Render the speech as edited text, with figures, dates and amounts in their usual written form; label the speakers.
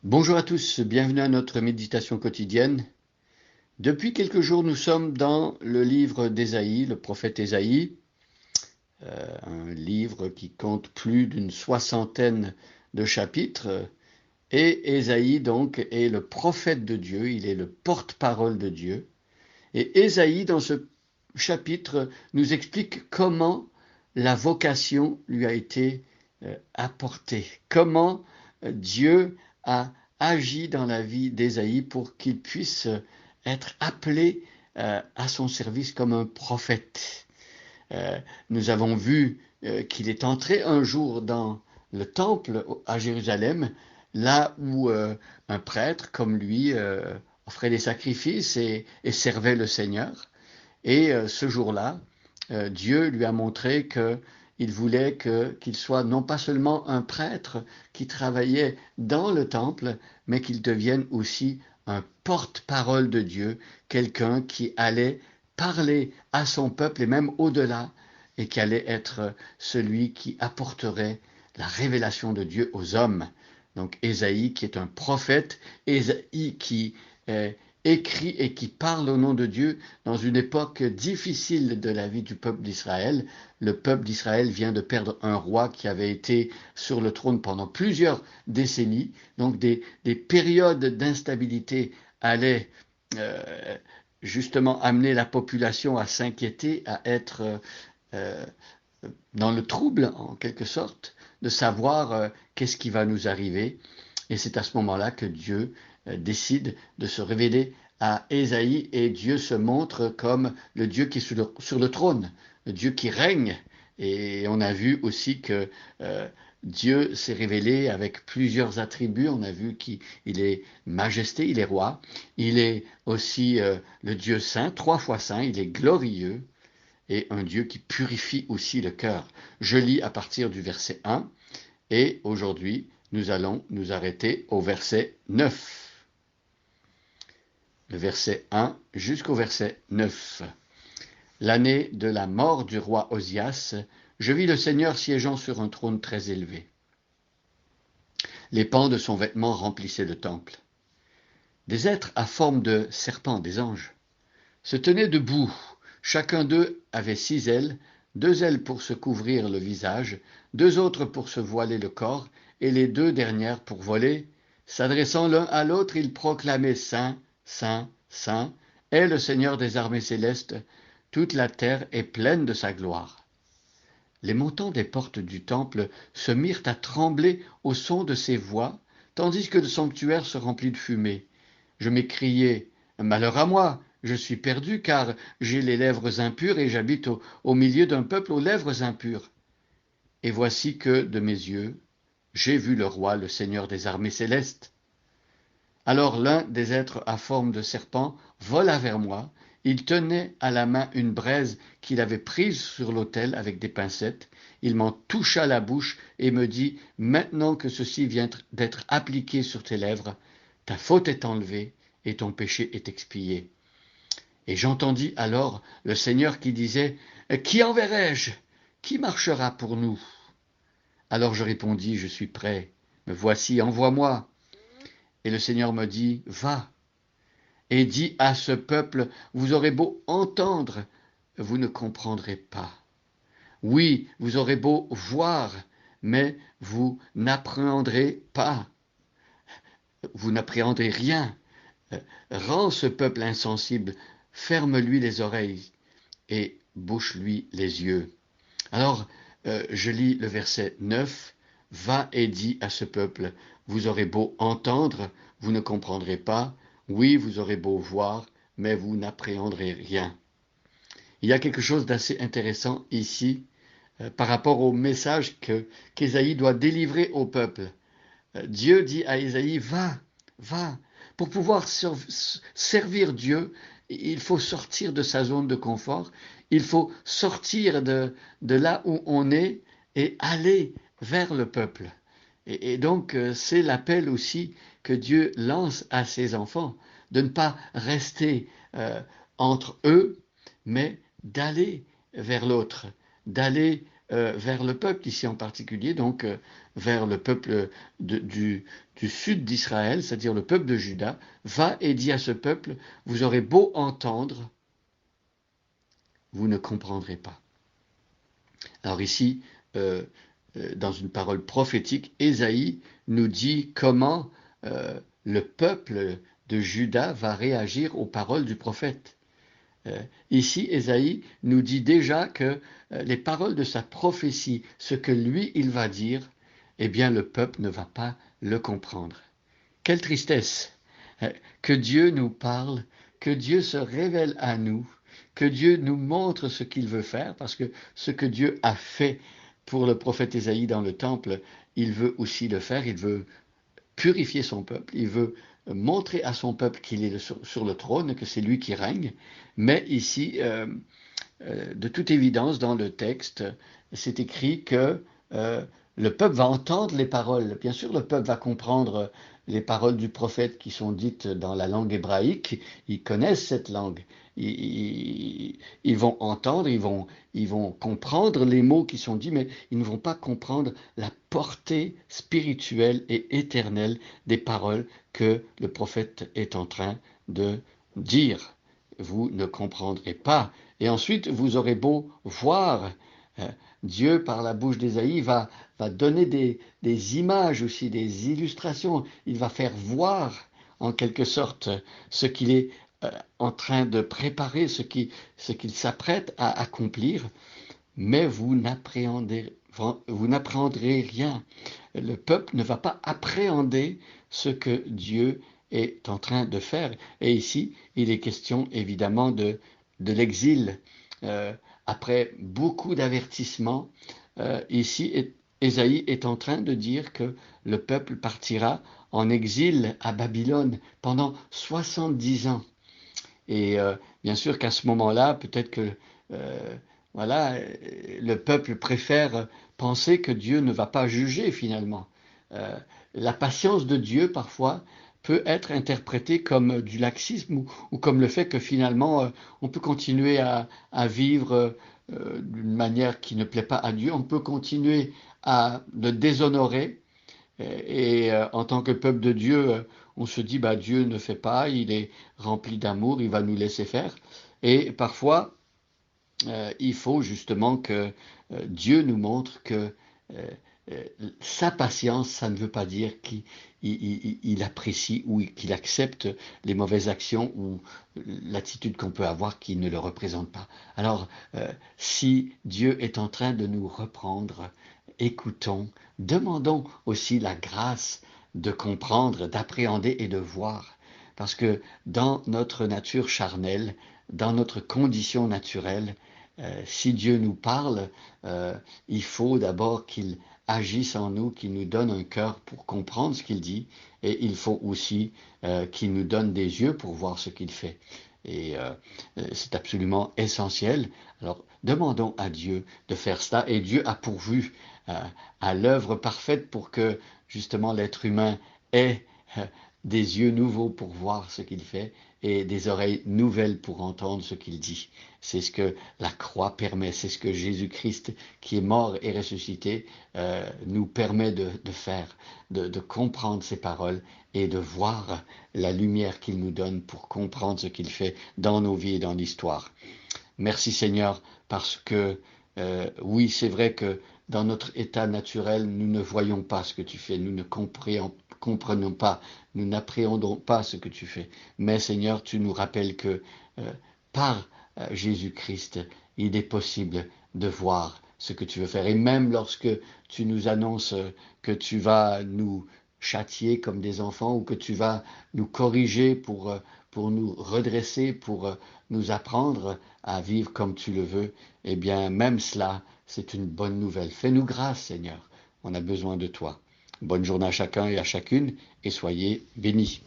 Speaker 1: Bonjour à tous, bienvenue à notre méditation quotidienne. Depuis quelques jours, nous sommes dans le livre d'Ésaïe, le prophète Ésaïe, un livre qui compte plus d'une soixantaine de chapitres. Et Ésaïe, donc, est le prophète de Dieu, il est le porte-parole de Dieu. Et Ésaïe, dans ce chapitre, nous explique comment la vocation lui a été apportée, comment Dieu a agi dans la vie d'Ésaïe pour qu'il puisse être appelé à son service comme un prophète. Nous avons vu qu'il est entré un jour dans le temple à Jérusalem, là où un prêtre comme lui offrait des sacrifices et servait le Seigneur. Et ce jour-là, Dieu lui a montré qu'il voulait qu'il soit non pas seulement un prêtre qui travaillait dans le temple, mais qu'il devienne aussi un porte-parole de Dieu, quelqu'un qui allait parler à son peuple et même au-delà, et qui allait être celui qui apporterait la révélation de Dieu aux hommes. Donc Ésaïe qui est un prophète, Ésaïe qui écrit et qui parle au nom de Dieu dans une époque difficile de la vie du peuple d'Israël. Le peuple d'Israël vient de perdre un roi qui avait été sur le trône pendant plusieurs décennies. Donc des périodes d'instabilité allaient justement amener la population à s'inquiéter, à être euh, dans le trouble en quelque sorte, de savoir qu'est-ce qui va nous arriver. Et c'est à ce moment-là que Dieu décide de se révéler à Ésaïe et Dieu se montre comme le Dieu qui est sur le trône, le Dieu qui règne. Et on a vu aussi que Dieu s'est révélé avec plusieurs attributs. On a vu qu'il est majesté, il est roi. Il est aussi le Dieu saint, 3 fois saint, il est glorieux et un Dieu qui purifie aussi le cœur. Je lis à partir du verset 1 et aujourd'hui nous allons nous arrêter au verset 9. Le verset 1 jusqu'au verset 9. L'année de la mort du roi Osias, je vis le Seigneur siégeant sur un trône très élevé. Les pans de son vêtement remplissaient le temple. Des êtres à forme de serpents, des anges, se tenaient debout. Chacun d'eux avait 6 ailes, 2 ailes pour se couvrir le visage, 2 autres pour se voiler le corps, et les 2 dernières pour voler. S'adressant l'un à l'autre, ils proclamaient Saint, Saint, Saint, est le Seigneur des armées célestes, toute la terre est pleine de sa gloire. Les montants des portes du temple se mirent à trembler au son de ces voix, tandis que le sanctuaire se remplit de fumée. Je m'écriai, malheur à moi, je suis perdu, car j'ai les lèvres impures et j'habite au milieu d'un peuple aux lèvres impures. Et voici que, de mes yeux, j'ai vu le roi, le Seigneur des armées célestes. Alors l'un des êtres à forme de serpent vola vers moi. Il tenait à la main une braise qu'il avait prise sur l'autel avec des pincettes. Il m'en toucha la bouche et me dit, maintenant que ceci vient d'être appliqué sur tes lèvres, ta faute est enlevée et ton péché est expié. Et j'entendis alors le Seigneur qui disait, qui enverrai-je? Qui marchera pour nous? Alors je répondis, je suis prêt. Me voici, envoie-moi. Et le Seigneur me dit, va, et dis à ce peuple, vous aurez beau entendre, vous ne comprendrez pas. Oui, vous aurez beau voir, mais vous n'appréhenderez pas. Vous n'appréhendez rien. Rends ce peuple insensible, ferme-lui les oreilles et bouche-lui les yeux. Alors, je lis le verset 9. Va et dis à ce peuple, vous aurez beau entendre, vous ne comprendrez pas. Oui, vous aurez beau voir, mais vous n'appréhenderez rien. Il y a quelque chose d'assez intéressant ici par rapport au message qu'Ésaïe doit délivrer au peuple. Dieu dit à Ésaïe, va, va. Pour pouvoir servir Dieu, il faut sortir de sa zone de confort, il faut sortir de là où on est et aller vers le peuple. Et donc, c'est l'appel aussi que Dieu lance à ses enfants, de ne pas rester entre eux, mais d'aller vers l'autre, d'aller vers le peuple, ici en particulier, donc vers le peuple du sud d'Israël, c'est-à-dire le peuple de Juda, va et dit à ce peuple, vous aurez beau entendre, vous ne comprendrez pas. Alors ici, dans une parole prophétique, Ésaïe nous dit comment le peuple de Juda va réagir aux paroles du prophète. Ici, Ésaïe nous dit déjà que les paroles de sa prophétie, ce que lui, il va dire, eh bien, le peuple ne va pas le comprendre. Quelle tristesse que Dieu nous parle, que Dieu se révèle à nous, que Dieu nous montre ce qu'il veut faire, parce que ce que Dieu a fait pour le prophète Ésaïe dans le temple, il veut aussi le faire, il veut purifier son peuple, il veut montrer à son peuple qu'il est sur le trône, que c'est lui qui règne, mais ici, de toute évidence, dans le texte, c'est écrit que le peuple va entendre les paroles. Bien sûr, le peuple va comprendre les paroles du prophète qui sont dites dans la langue hébraïque. Ils connaissent cette langue. Ils vont entendre, ils vont comprendre les mots qui sont dits, mais ils ne vont pas comprendre la portée spirituelle et éternelle des paroles que le prophète est en train de dire. Vous ne comprendrez pas. Et ensuite, vous aurez beau voir, Dieu, par la bouche d'Ésaïe, va donner des images aussi, des illustrations. Il va faire voir, en quelque sorte, ce qu'il est en train de préparer, ce qu'il s'apprête à accomplir. Mais vous n'appréhenderez rien. Le peuple ne va pas appréhender ce que Dieu est en train de faire. Et ici, il est question évidemment de l'exil. Après beaucoup d'avertissements, ici, Ésaïe est en train de dire que le peuple partira en exil à Babylone pendant 70 ans. Et bien sûr qu'à ce moment-là, peut-être que voilà, le peuple préfère penser que Dieu ne va pas juger finalement. La patience de Dieu, parfois, peut être interprétée comme du laxisme ou comme le fait que finalement, on peut continuer à vivre d'une manière qui ne plaît pas à Dieu, on peut continuer à le déshonorer. Et en tant que peuple de Dieu, on se dit, bah, Dieu ne fait pas, il est rempli d'amour, il va nous laisser faire. Et parfois, il faut justement que Dieu nous montre que euh, sa patience, ça ne veut pas dire qu'il apprécie ou qu'il accepte les mauvaises actions ou l'attitude qu'on peut avoir qui ne le représente pas. Alors, si Dieu est en train de nous reprendre, écoutons, demandons aussi la grâce de comprendre, d'appréhender et de voir. Parce que dans notre nature charnelle, dans notre condition naturelle, si Dieu nous parle, il faut d'abord qu'il agisse en nous, qu'il nous donne un cœur pour comprendre ce qu'il dit, et il faut aussi qu'il nous donne des yeux pour voir ce qu'il fait. Et c'est absolument essentiel. Alors, demandons à Dieu de faire cela, et Dieu a pourvu à l'œuvre parfaite pour que justement l'être humain ait des yeux nouveaux pour voir ce qu'il fait et des oreilles nouvelles pour entendre ce qu'il dit. C'est ce que la croix permet, c'est ce que Jésus-Christ, qui est mort et ressuscité, nous permet de faire, de comprendre ses paroles et de voir la lumière qu'il nous donne pour comprendre ce qu'il fait dans nos vies et dans l'histoire. Merci Seigneur, parce que oui, c'est vrai que dans notre état naturel, nous ne voyons pas ce que tu fais, nous ne comprenons pas, nous n'appréhendons pas ce que tu fais. Mais Seigneur, tu nous rappelles que par Jésus-Christ, il est possible de voir ce que tu veux faire. Et même lorsque tu nous annonces que tu vas nous châtier comme des enfants ou que tu vas nous corriger pour nous redresser, pour nous apprendre à vivre comme tu le veux, eh bien, même cela, c'est une bonne nouvelle. Fais-nous grâce, Seigneur. On a besoin de toi. Bonne journée à chacun et à chacune, et soyez bénis.